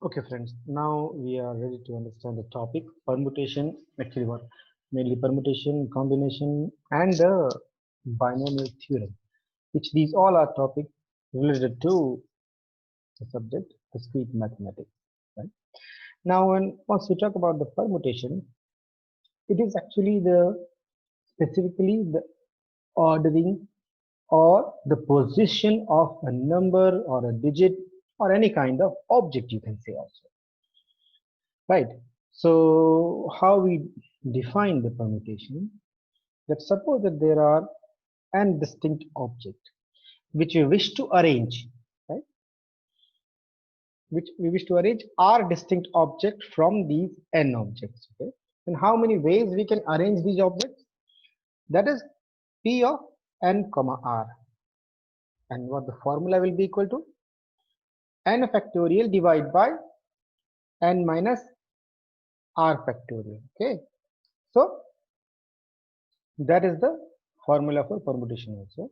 Okay, friends. Now we are ready to understand the topic permutation. Actually, what mainly permutation, combination, and the binomial theorem. Which these all are topics related to the subject discrete mathematics. Right? Now, when once we talk about the permutation, it is actually the specifically the ordering or the position of a number or a digit or any kind of object, you can say also. Right. So how we define the permutation? That suppose that there are n distinct objects which we wish to arrange, right? Which we wish to arrange are distinct objects from these n objects. Okay. And how many ways we can arrange these objects? That is P of n comma r. And what the formula will be equal to? N factorial divided by n minus r factorial. Okay. So that is the formula for permutation also.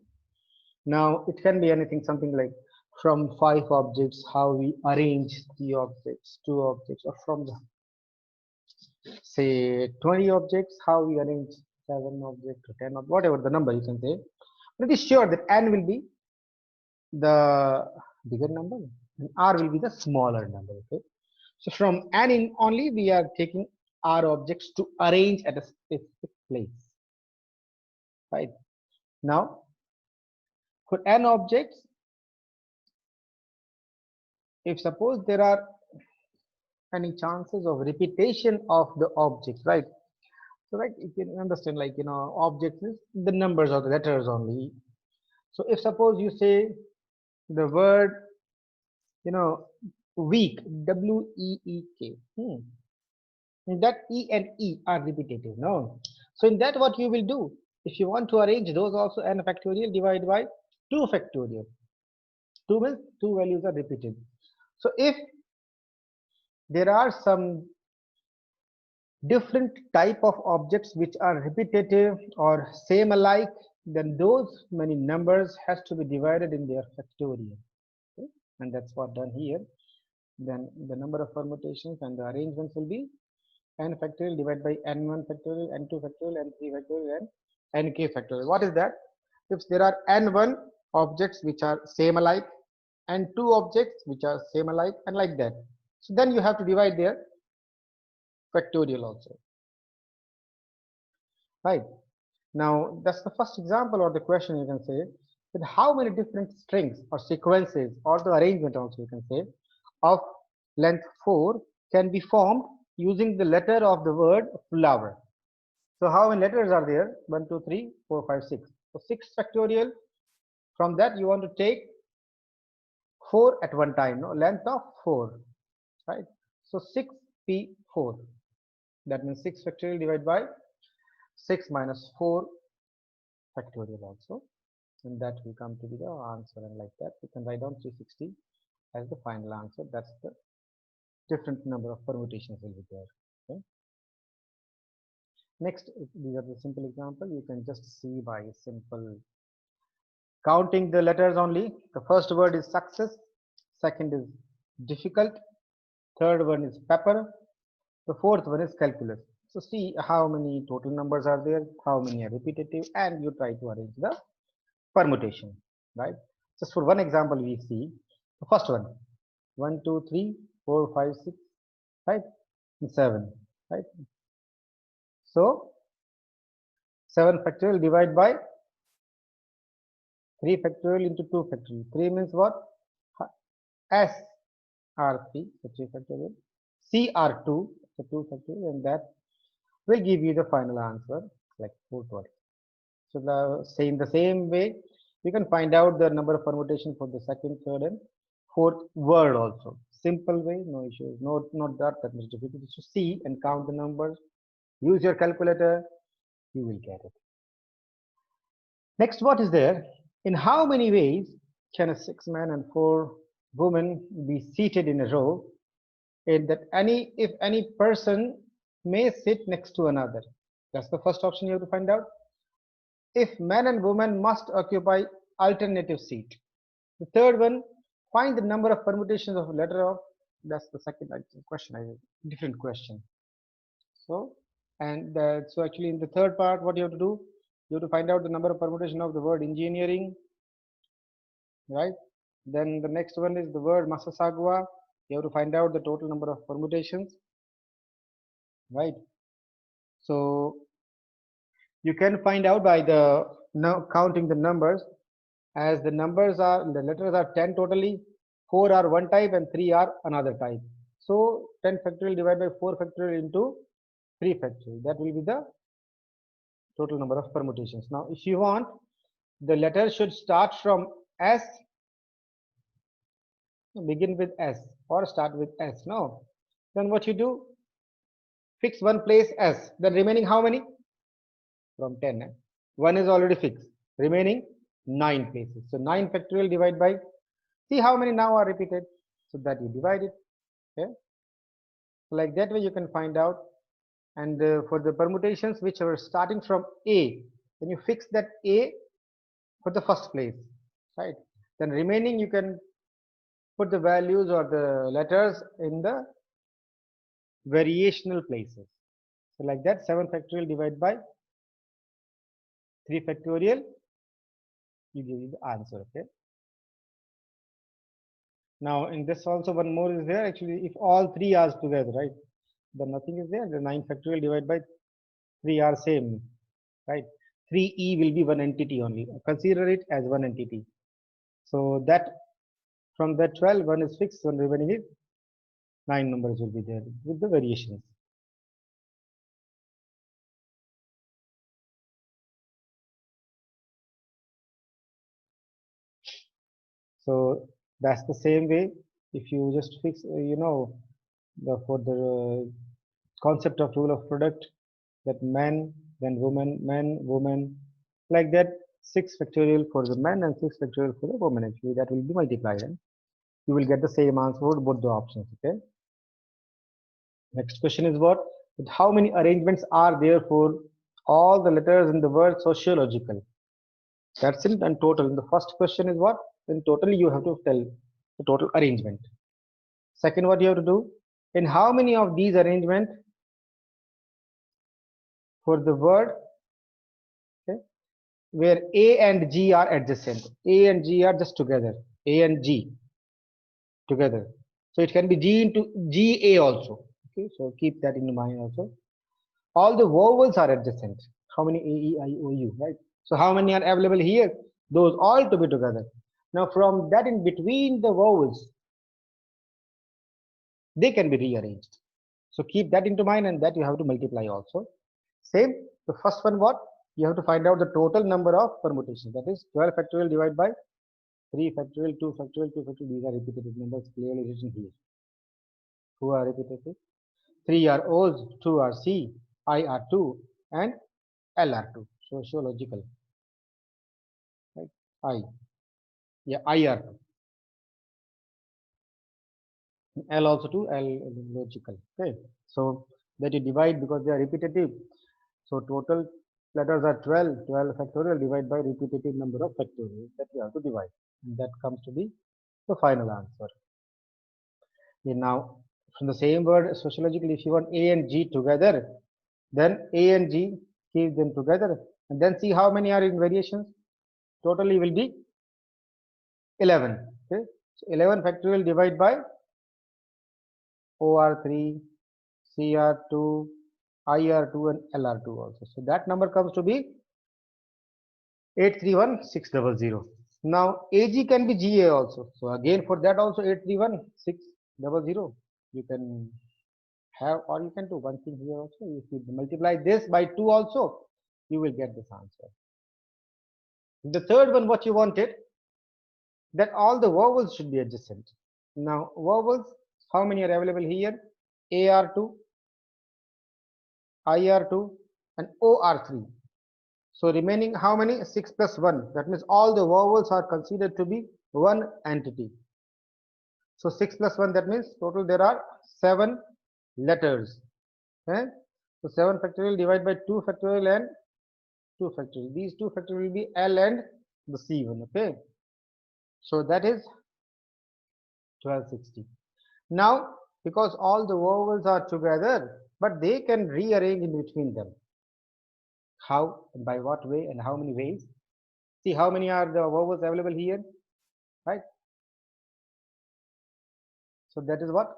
Now it can be anything, something like from 5 objects, how we arrange the objects, 2 objects, or from the say 20 objects, how we arrange 7 objects or 10 objects, whatever the number you can say. But it is sure that n will be the bigger number and r will be the smaller number. Okay. So from n in only we are taking r objects to arrange at a specific place. Right. Now for n objects, if suppose there are any chances of repetition of the objects, right? So like you can understand, like objects is the numbers or the letters only. So if suppose you say the word week, week, in that e and e are repetitive, no? So in that what you will do, if you want to arrange those also, n factorial divided by 2 factorial. 2 means 2 values are repeated. So if there are some different type of objects which are repetitive or same alike, then those many numbers has to be divided in their factorial. Okay? And that's what done here. Then the number of permutations and the arrangements will be n factorial divided by n1 factorial, n2 factorial, n3 factorial, and nk factorial. What is that? If there are n1 objects which are same alike and 2 objects which are same alike and like that, so then you have to divide their factorial also. Right. Now that's the first example or the question, you can say that how many different strings or sequences or the arrangement also, you can say, of length 4 can be formed using the letter of the word flower. So how many letters are there? 1 2 3 4 5 6. So 6 factorial. From that you want to take 4 at one time, no? Length of 4, right? So 6p4, that means 6 factorial divided by 6 minus 4 factorial also, and that will come to be the answer. And like that we can write down 360 as the final answer. That's the different number of permutations will be there. Okay. Next, these are the simple example. You can just see by simple counting the letters only. The first word is success, second is difficult, third one is pepper, the fourth one is calculus. So see how many total numbers are there, how many are repetitive, and you try to arrange the permutation, right? Just for one example, we see the first one 1 2 3 4 5 6, right, and 7, right? So 7 factorial divided by 3 factorial into 2 factorial. 3 means what? S R3, so 3 factorial, CR2, so 2 factorial, and that will give you the final answer like 420. So in the same way, you can find out the number of permutation for the second, third, and fourth word also. Simple way, no issues, not that much difficult. So see and count the numbers. Use your calculator, you will get it. Next, what is there? In how many ways can a 6 man and 4 women be seated in a row? In that if any person may sit next to another. That's the first option you have to find out. If man and woman must occupy alternative seat. The third one, find the number of permutations of letter of That's the second question. Different question. So, and so actually in the third part, what you have to do, you have to find out the number of permutation of the word engineering, right? Then the next one is the word Masasagua. You have to find out the total number of permutations, right? So you can find out by the now counting the numbers, as the letters are 10 totally, 4 are one type and 3 are another type. So 10 factorial divided by 4 factorial into 3 factorial, that will be the total number of permutations. Now if you want, the letter should start from S, begin with S, or start with S. No, then what you do, fix one place S, then remaining how many? From 10, one is already fixed, remaining 9 places. So 9 factorial divided by, see how many now are repeated, so that you divide it. Okay, so like that way you can find out. And for the permutations which are starting from A, then you fix that A for the first place, right? Then remaining you can put the values or the letters in the variational places. So like that, 7 factorial divided by 3 factorial, you give the answer. Okay, now in this also one more is there. Actually, if all three are together, right, then nothing is there. The 9 factorial divided by 3 are same, right? 3e will be one entity only, consider it as one entity. So that from that 12, one is fixed, one remaining is 9 numbers will be there with the variations. So that's the same way. If you just fix, for the concept of rule of product, that man, then woman, man, woman, like that, 6 factorial for the man and 6 factorial for the woman. Actually, that will be multiplied, and you will get the same answer for both the options. Okay. Next question is what? That how many arrangements are there for all the letters in the word sociological? That's it. And total. And the first question is what? In total, you have to tell the total arrangement. Second, what you have to do? In how many of these arrangement for the word, okay, where A and G are adjacent? A and G are just together. A and G together. So it can be G into GA also. Okay, so keep that in mind also. All the vowels are adjacent. How many A, E, I, O, U, right? So how many are available here? Those all to be together. Now from that, in between the vowels, they can be rearranged. So keep that into mind, and that you have to multiply also. Same, the first one what? You have to find out the total number of permutations. That is 12 factorial divided by 3 factorial, 2 factorial, 2 factorial. These are repetitive numbers clearly written here. Who are repetitive? 3 are O's, 2 are C, I are 2, and L are 2. Sociological. Right? I. Yeah, I are 2. L also 2, L logical. Okay. So that you divide because they are repetitive. So total letters are 12. 12 factorial divided by repetitive number of factorial that you have to divide. And that comes to be the final answer. Okay, now from the same word sociological, if you want A and G together, then A and G, keep them together and then see how many are in variations. Totally will be 11. Okay, so 11 factorial divided by OR3, CR2, IR2, and LR2 also. So that number comes to be 831600. Now AG can be GA also. So again for that also 831600. You can have, or you can do one thing here also. If you multiply this by 2 also, you will get this answer. The third one, what you wanted, that all the vowels should be adjacent. Now vowels, how many are available here? AR2, IR2, and OR3. So remaining how many? 6 plus 1. That means all the vowels are considered to be one entity. So 6 plus 1, that means total there are 7 letters. Okay? So 7 factorial divided by 2 factorial and 2 factorial. These 2 factorial will be L and the C1. Okay. So that is 1260. Now, because all the vowels are together, but they can rearrange in between them. How and by what way and how many ways? See how many are the vowels available here, right? So that is what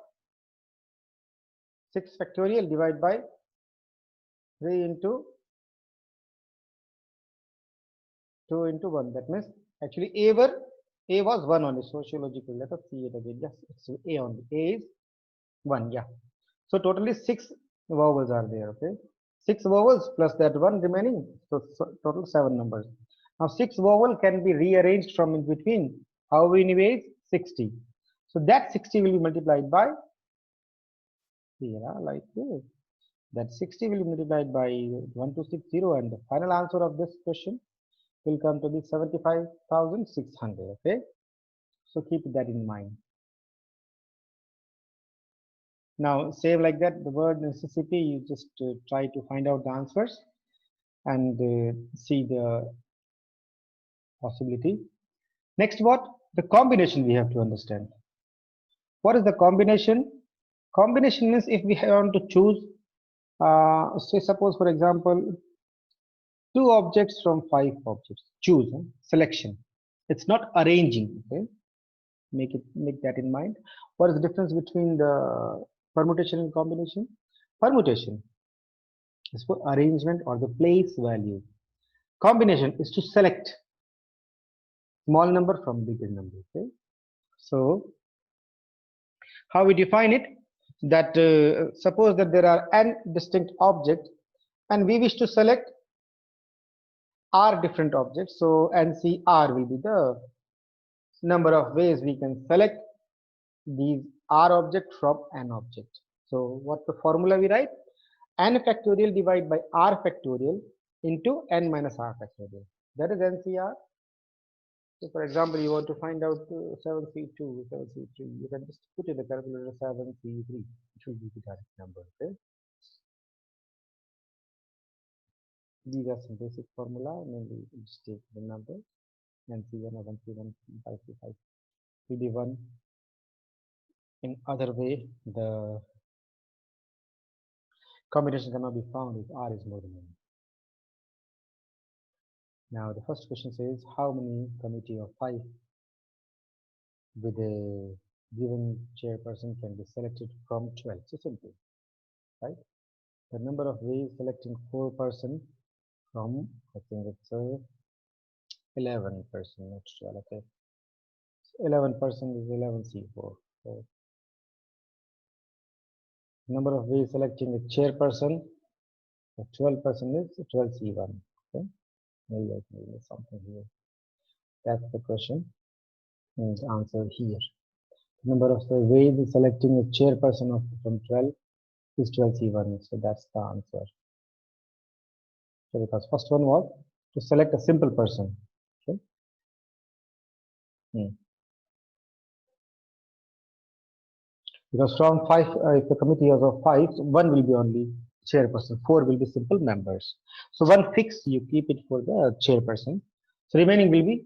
6 factorial divided by 3 into 2 into 1. That means actually A was 1 only. Sociological. Let us see it again. Yes, it's A only. A is 1. Yeah. So totally 6 vowels are there. Okay. 6 vowels plus that one remaining. So total 7 numbers. Now 6 vowel can be rearranged from in between. How many ways? 60. So that 60 will be multiplied by here, like this. That 60 will be multiplied by 1260, and the final answer of this question will come to be 75,600. Okay. So keep that in mind. Now save like that the word necessity. You just try to find out the answers and see the possibility. Next, what? The combination we have to understand. What is the combination? Combination means if we want to choose, say suppose for example, 2 objects from 5 objects. Choose selection. It's not arranging. Okay, make that in mind. What is the difference between the permutation and combination? Permutation is for arrangement or the place value. Combination is to select small number from bigger number. Okay, so how we define it? That suppose that there are n distinct objects and we wish to select r different objects. So NCR will be the number of ways we can select these r object from n object. So what's the formula we write? N factorial divided by r factorial into n minus r factorial. That is NCR. So for example, you want to find out 7C2, 7C3, you can just put in the calculator 7C3, it will be the correct number. Okay. These are some basic formula, and then we just take the number NC1, 1C1, 5C5, PD1. In other way, the combination cannot be found if R is more than 1. Now the first question says how many committee of 5 with a given chairperson can be selected from 12. So simple, right? The number of ways selecting 4 person from, I think it's 11 person, not 12. Okay, so 11 person is 11C4. So number of ways selecting a chairperson, the 12 person is 12C1. Okay, maybe I can do something here. That's the question and answer here. Number of the ways selecting a chairperson of from 12 is 12C1. So that's the answer. So because first one was to select a simple person. Okay. Because from 5, if the committee is of 5, 1 will be only chairperson, 4 will be simple members. So one fix you keep it for the chairperson. So remaining will be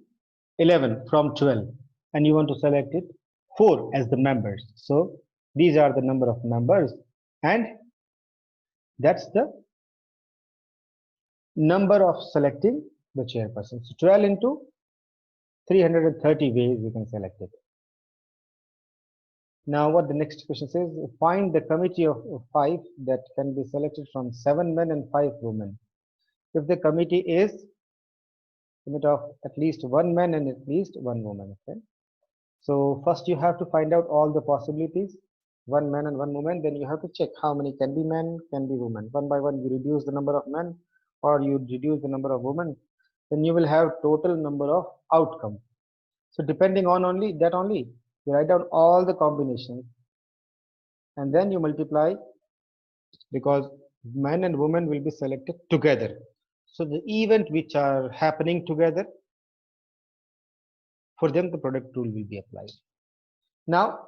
11 from 12, and you want to select it 4 as the members. So these are the number of members, and that's the number of selecting the chairperson. So 12 into 330 ways we can select it. Now what the next question says, find the committee of 5 that can be selected from 7 men and 5 women. If the committee is limit of at least 1 man and at least 1 woman. Okay. So first you have to find out all the possibilities, 1 man and 1 woman. Then you have to check how many can be men, can be women. One by one you reduce the number of men or you reduce the number of women. Then you will have total number of outcome. So depending on only that only, you write down all the combinations and then you multiply, because men and women will be selected together. So the event which are happening together, for them the product rule will be applied. Now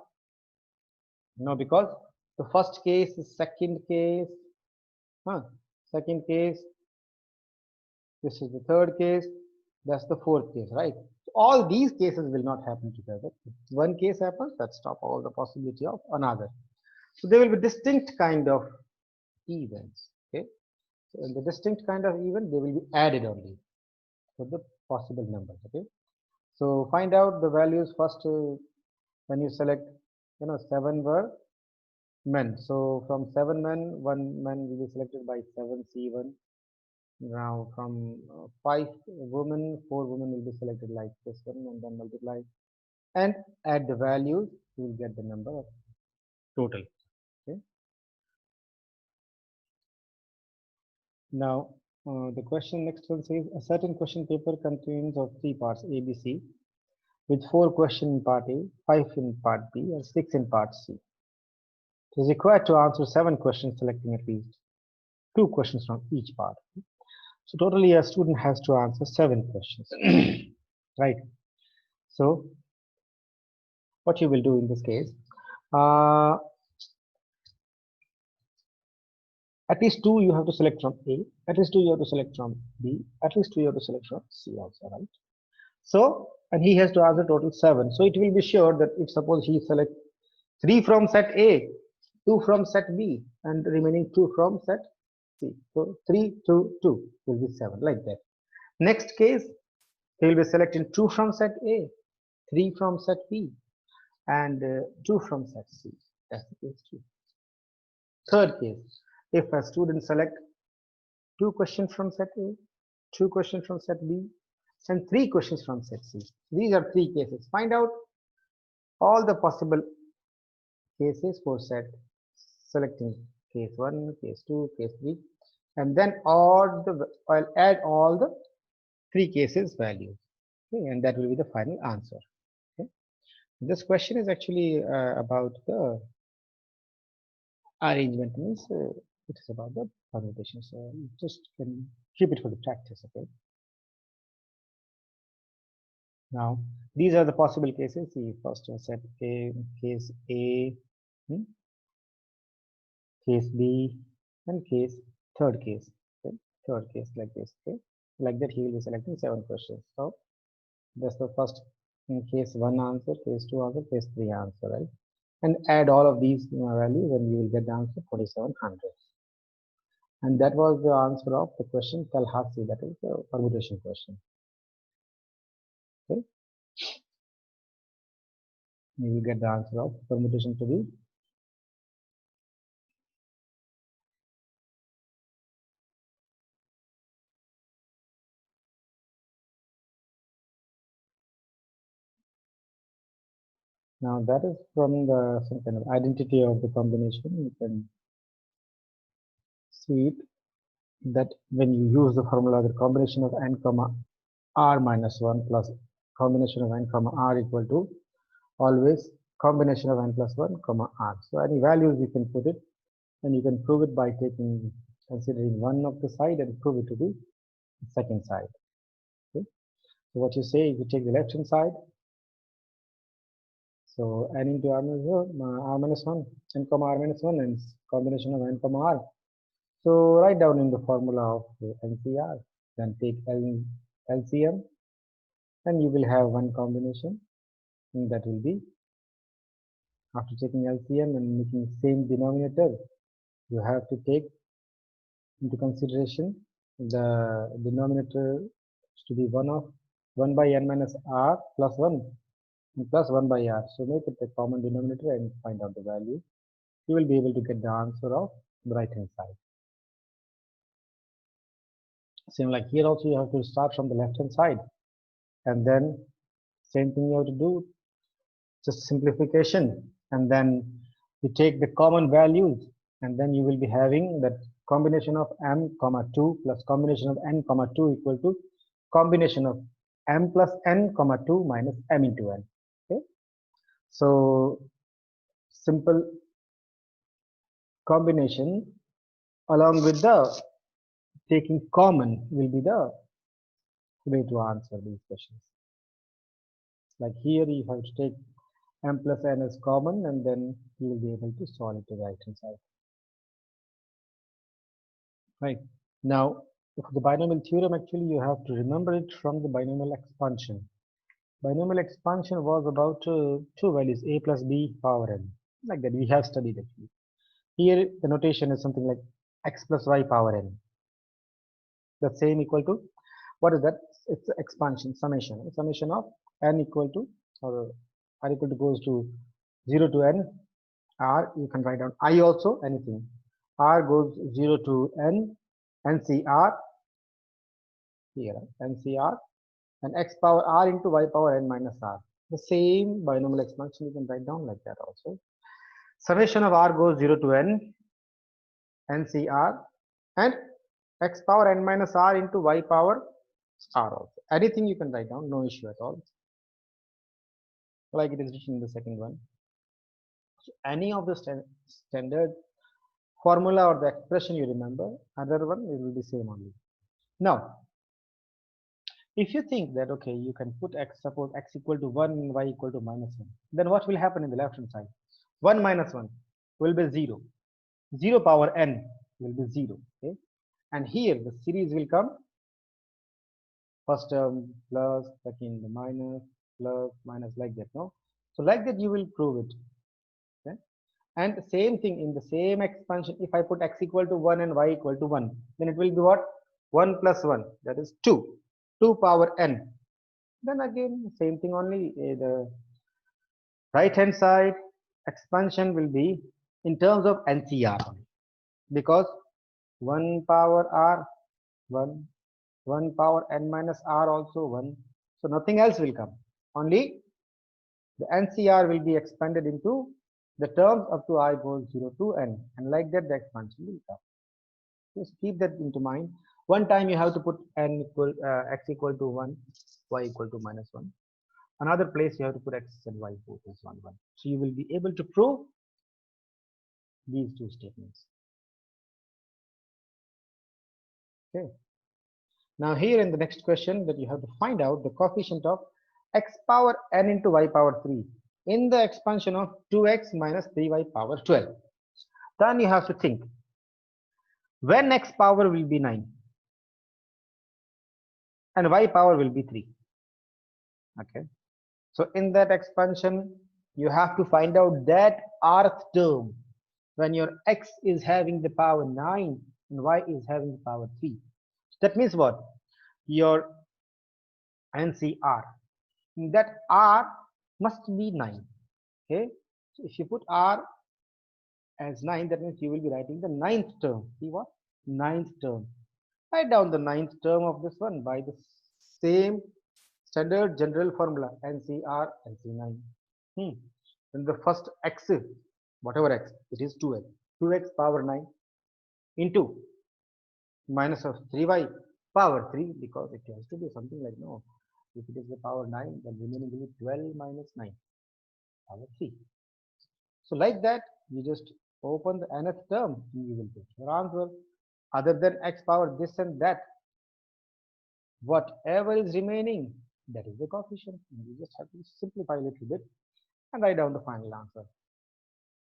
because the first case is second case, second case, this is the third case, That's the fourth case, right? All these cases will not happen together. If one case happens, that stop all the possibility of another. So there will be distinct kind of events. Okay. So in the distinct kind of event, they will be added only for the possible numbers. Okay. So find out the values first when you select, 7 were men. So from 7 men, 1 man will be selected by 7C1. Now from 5 women, 4 women will be selected like this one, and then multiply and add the values, you will get the number of total. Okay. Now the question next one says a certain question paper contains of 3 parts A, B, C, with 4 questions in part A, 5 in part B, and 6 in part C. It is required to answer 7 questions, selecting at least 2 questions from each part. So totally a student has to answer 7 questions. Right. So what you will do in this case, uh, at least 2 you have to select from A, at least 2 you have to select from B, at least 2 you have to select from C also, right? So, and he has to answer total 7. So it will be sure that if suppose he select 3 from set A, 2 from set B, and the remaining 2 from set C. So 3, 2, 2 will be 7, like that. Next case, he will be selecting 2 from set A, 3 from set B, and 2 from set C. That's the case 2. Third case, if a student select 2 questions from set A, 2 questions from set B, and 3 questions from set C. These are 3 cases. Find out all the possible cases for set, selecting case 1, case 2, case 3, and then I'll add all the 3 cases values. Okay, and that will be the final answer. Okay. This question is actually about the arrangement, means it is about the permutation. So just can keep it for the practice. Okay. Now these are the possible cases. See, first set A, case A, hmm, case B, and third case. Okay. Third case like this. Okay. Like that, he will be selecting 7 questions. So that's the first case 1 answer, case 2 answer, case 3 answer, right? And add all of these values, and you will get the answer 2700. And that was the answer of the question Tallahassee, that is the permutation question. Okay, you will get the answer of permutation to be now that is from the some kind of identity of the combination. You can see it that when you use the formula, the combination of n comma r minus 1 plus combination of n comma r equal to always combination of n plus 1 comma r. So any values you can put it, and you can prove it by considering one of the side and prove it to be the second side. Okay. So what you say, if you take the left hand side, so n into r minus 1, n comma r minus 1, and combination of n comma r. So write down in the formula of NCR, then take LCM, and you will have one combination, and that will be, after taking LCM and making same denominator, you have to take into consideration the denominator to be 1 by n minus r plus 1 and plus 1 by r. So make it a common denominator and find out the value. You will be able to get the answer of the right hand side. Same like here also, you have to start from the left hand side, and then same thing you have to do, just simplification, and then you take the common values, and then you will be having that combination of m comma 2 plus combination of n comma 2 equal to combination of m plus n comma 2 minus m into n. Okay, so simple combination along with the taking common will be the way to answer these questions. Like here, you have to take m plus n as common, and then you will be able to solve it to the right hand side. Right. Now, For the binomial theorem, actually, you have to remember it from the binomial expansion. Binomial expansion was about two values, a plus b power n, like that. We have studied actually. Here, the notation is something like x plus y power n. The same equal to, what is that? It's expansion, summation of n equal to, or r equal to goes to 0 to n, r, you can write down I also, anything. R goes 0 to n, ncr, here, ncr, and x power r into y power n minus r. The same binomial expansion you can write down like that also. Summation of r goes 0 to n, ncr, and x power n minus r into y power r also. Anything you can write down, no issue at all. Like it is written in the second one. So any of the standard formula or the expression you remember, another one it will be same only. Now, if you think that okay, you can put x, suppose x equal to 1 and y equal to minus 1, then what will happen in the left hand side? 1 minus 1 will be 0. 0 power n will be 0. Okay? And here the series will come first term plus, second minus, plus, minus, like that. No? So like that you will prove it. Okay? And the same thing in the same expansion, if I put x equal to 1 and y equal to 1, then it will be what? 1 plus 1, that is 2. 2 power n. Then again, same thing only, the right hand side expansion will be in terms of NCR, because 1 power r, 1, 1 power n minus r also 1. So nothing else will come. Only the NCR will be expanded into the terms up to I goes 0 to n, and like that the expansion will come. Just keep that into mind. One time you have to put n equal x equal to 1, y equal to minus 1. Another place you have to put x and y both as 1, 1. So you will be able to prove these two statements. Okay. Now here in the next question that you have to find out the coefficient of x power n into y power 3 in the expansion of 2x minus 3y power 12. Then you have to think, when x power will be 9 and y power will be 3. Okay. So in that expansion, you have to find out that rth term when your x is having the power 9 and y is having the power 3. That means what? Your NCR, that r must be 9. Okay. So if you put r as 9, that means you will be writing the 9th term. See what? 9th term. Write down the 9th term of this one by the same standard general formula, NCR, NC9. Then the first x, whatever x, it is 2x. 2x power 9 into minus of 3y power 3, because it has to be something like, no, if it is the power 9, then remaining will be 12 minus 9 power 3. So like that, you just open the nth term and you will get your answer. Other than x power this and that, whatever is remaining, that is the coefficient. And you just have to simplify a little bit and write down the final answer.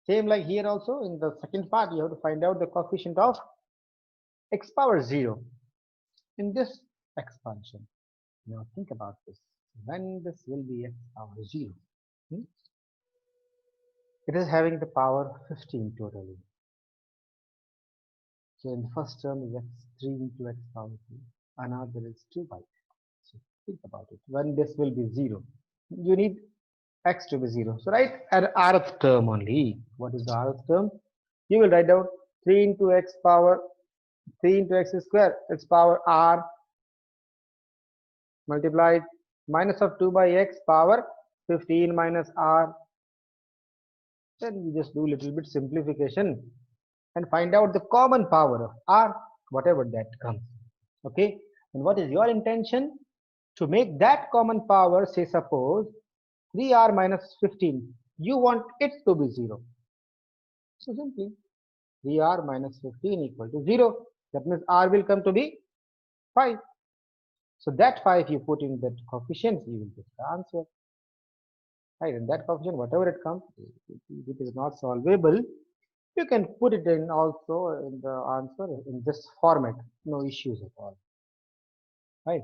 Same like here also, in the second part, you have to find out the coefficient of x power 0 in this expansion. Now think about this. When this will be x power 0, it is having the power 15 totally. So in the first term is x3 into x power 3. Another is 2 by x. So think about it. When this will be 0, you need x to be 0. So write an rth term only. What is the rth term? You will write down 3 into x power 3 into x square, its power r, multiplied minus of 2 by x power 15 minus r. Then we just do a little bit simplification and find out the common power of r, whatever that comes. Okay. And what is your intention? To make that common power, say suppose 3r minus 15, you want it to be 0. So simply 3r minus 15 equal to 0. That means r will come to be 5. So that 5 you put in that coefficient, you will get the answer. Right, and that coefficient, whatever it comes, if it is not solvable, you can put it in also in the answer in this format. No issues at all. right?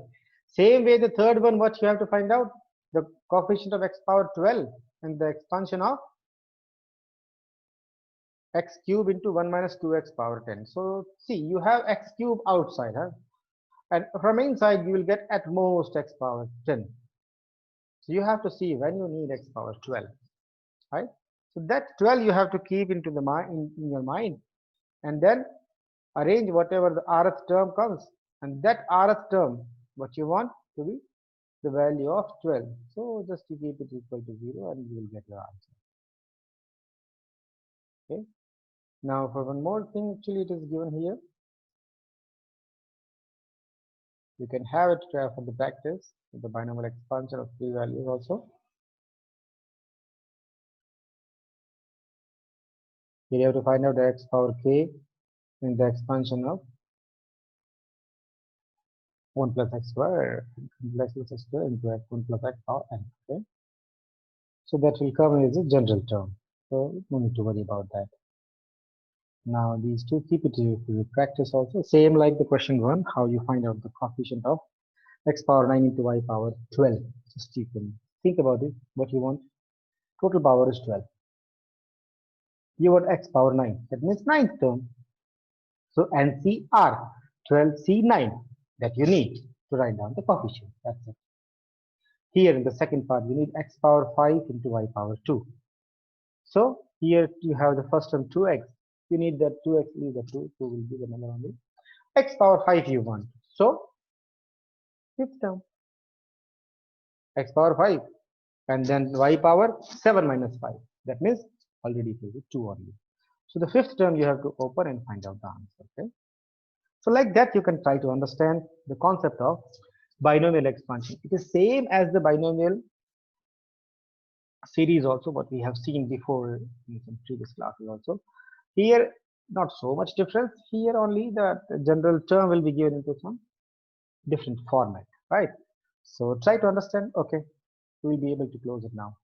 Same way, the third one, what you have to find out, the coefficient of x power 12 and the expansion of x cube into 1 minus 2x power 10. So see, you have x cube outside, huh? And from inside you will get at most x power 10. So you have to see when you need x power 12, right? So that 12 you have to keep into the mind in your mind, and then arrange whatever the rth term comes, and that rth term what you want to be the value of 12. So just you keep it equal to 0 and you will get your answer. Okay. Now for one more thing, actually it is given here. You can have it for the practice with the binomial expansion of three values also. Here you have to find out the x power k in the expansion of 1 plus x square plus x square into x 1 plus x power n. Okay. So that will come as a general term. So no need to worry about that. Now these two, keep it to your practice also. Same like the question 1, how you find out the coefficient of x power 9 into y power 12. Just you can think about it, what you want. Total power is 12. You want x power 9. That means ninth term. So NCR 12C9 that you need to write down the coefficient. That's it. Here in the second part, you need x power 5 into y power 2. So here you have the first term 2x. You need that 2x, leave the 2 will be the number only. X power 5 you want. So fifth term, x power 5. And then y power 7 minus 5. That means already it will be 2 only. So the fifth term you have to open and find out the answer. Okay. So like that you can try to understand the concept of binomial expansion. It is same as the binomial series also, what we have seen before in some previous classes also. Here not so much difference. Here only the general term will be given into some different format, right? So try to understand. Okay, we will be able to close it now.